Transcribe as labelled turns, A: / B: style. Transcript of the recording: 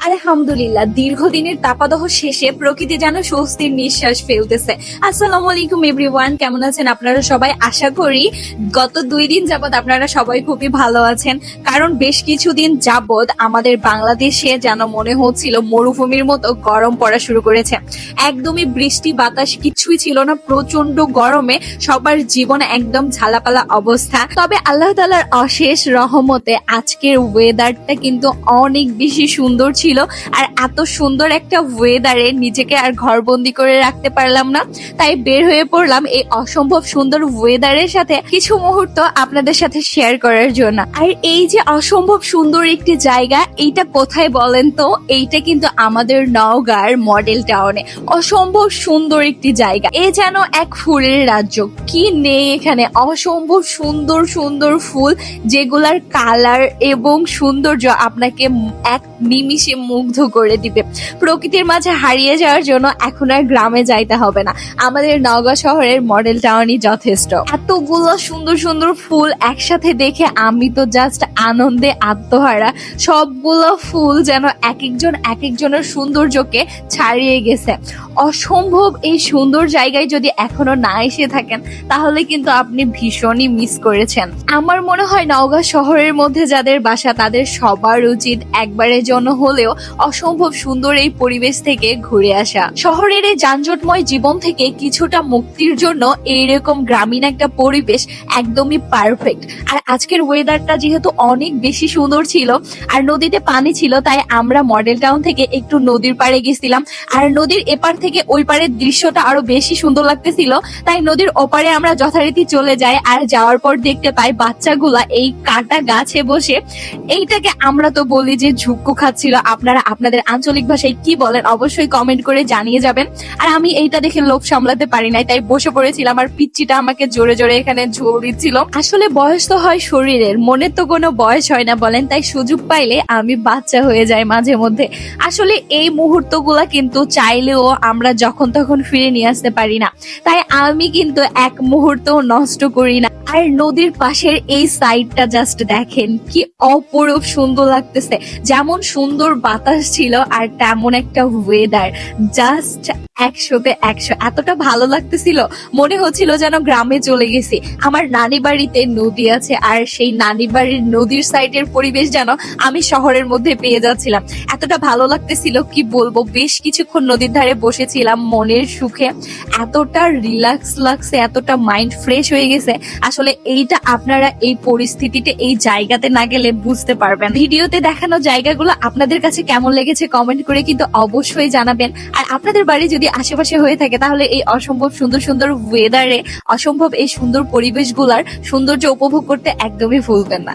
A: আলহামদুলিল্লাহ, দীর্ঘদিনের তাপাদহ শেষে প্রকৃতি যেন স্বস্তির নিঃশ্বাস ফেলতেছে। আসসালামু আলাইকুম এভরিওয়ান, কেমন আছেন আপনারা সবাই? আশা করি গত 2 দিন যাবত আপনারা সবাই খুবই ভালো আছেন, কারণ বেশ কিছুদিন যাবত আমাদের বাংলাদেশে যেন মনে হচ্ছিল মরুভূমির মতো গরম পড়া শুরু করেছে। একদমই বৃষ্টি বাতাস কিছুই ছিল না, প্রচন্ড গরমে সবার জীবন একদম ঝালাপালা অবস্থা। তবে আল্লাহ তাআলার অশেষ রহমতে আজকের ওয়েদারটা কিন্তু অনেক বেশি সুন্দর ছিল। আর এত সুন্দর একটা ওয়েদারে নিজেকে আর ঘরবন্দি করে রাখতে পারলাম না, তাই বের হয়ে পড়লাম এই অসম্ভব সুন্দর ওয়েদারের সাথে কিছু মুহূর্ত আপনাদের সাথে শেয়ার করার জন্য। আর এই যে অসম্ভব সুন্দর একটি জায়গা, এইটা কোথায় বলেন তো? এইটা কিন্তু আমাদের নওগাঁর মডেল টাউনে। অসম্ভব সুন্দর একটি জায়গা, এ যেন এক ফুলের রাজ্য। কি নেই এখানে, অসম্ভব সুন্দর সুন্দর ফুল, যেগুলার কালার এবং সৌন্দর্য আপনাকে এক নিমিষে মুগ্ধ করে দিবে। প্রকৃতির মাঝে হারিয়ে যাওয়ার জন্য এখন আর গ্রামে যাইতে হবে না, আমাদের নওগাঁ শহরের মডেল টাউনই যথেষ্ট। এতগুলো সুন্দর সুন্দর ফুল একসাথে দেখে আমি তো জাস্ট আনন্দে আত্মহারা। সবগুলো ফুল যেন এক একজনের সৌন্দর্যকে ছাড়িয়ে গেছে। অসম্ভব এই সুন্দর জায়গায় যদি এখনো না এসে থাকেন, তাহলে কিন্তু আপনি ভীষণই মিস করেছেন। আমার মনে হয় নওগাঁ শহরের মধ্যে যাদের বাসা, তাদের সবার উচিত একবারের জন্য হলেও অসম্ভব সুন্দর এই পরিবেশ থেকে ঘুরে আসা। শহরের এই যানজটময় জীবন থেকে কিছুটা মুক্তির জন্য এইরকম গ্রামীণ একটা পরিবেশ একদমই পারফেক্ট। আর আজকের ওয়েদারটা যেহেতু অনেক বেশি সুন্দর ছিল আর নদীতে পানি ছিল, তাই আমরা মডেল টাউন থেকে একটু নদীর পাড়ে গেছিলাম। আর নদীর এপার থেকে ওই পারের দৃশ্যটা আরো বেশি সুন্দর লাগতেছিল, তাই নদীর ওপারে আমরা যথারীতি চলে যাই। আর যাওয়ার পর দেখতে পাই বাচ্চাগুলা এই কাটা গাছে বসে, এইটাকে আমরা তো বলি যে ঝুঁকু খাচ্ছিল। আপনারা আপনাদের আঞ্চলিক ভাষায় কি বলেন অবশ্যই কমেন্ট করে জানিয়ে যাবেন। আর আমি এইটা দেখে লোভ সামলাতে পারি নাই, তাই বসে পড়েছিলাম। আর পিচ্চিটা আমাকে জোরে জোরে এখানে ঝোল দিচ্ছিল। আসলে বয়স তো হয় শরীরের, মনের তো কোনো বয়স হয় না বলেন, তাই সুযোগ পাইলে আমি বাচ্চা হয়ে যাই মাঝে মধ্যে। আসলে এই মুহূর্তগুলা কিন্তু চাইলেও আমরা যখন তখন ফিরে নিয়ে আসতে পারি না, তাই আমি কিন্তু এক মুহূর্ত নষ্ট করি না। আর নদীর পাশের এই সাইডটা জাস্ট দেখেন, কি অপরূপ সুন্দর লাগতেছে। যেমন সুন্দর বাতাস ছিল আর তেমন একটা ওয়েদার, জাস্ট 100-তে 100। এতটা ভালো লাগতেছিল, মনে হচ্ছিল যেন গ্রামে চলে গেছি। আমার নানি বাড়িতে নদী আছে, আর সেই নানি বাড়ির নদীর সাইডের পরিবেশ যেন আমি শহরের মধ্যে পেয়ে যাচ্ছিলাম। এতটা ভালো লাগতেছিল কি বলবো। বেশ কিছুক্ষণ নদীর ধারে বসেছিলাম মনের সুখে, এতটা রিল্যাক্স লাগছে, এতটা মাইন্ড ফ্রেশ হয়ে গেছে। আসলে এইটা আপনারা এই পরিস্থিতিতে এই জায়গাতে না গেলে বুঝতে পারবেন। ভিডিওতে দেখানো জায়গাগুলো আপনাদের কাছে কেমন লেগেছে কমেন্ট করে কিন্তু অবশ্যই জানাবেন। আর আপনাদের বাড়ি যদি আশেপাশে হয়ে থাকে, তাহলে এই অসম্ভব সুন্দর সুন্দর ওয়েদারে অসম্ভব এই সুন্দর পরিবেশগুলার সৌন্দর্য উপভোগ করতে একদমই ভুলবেন না।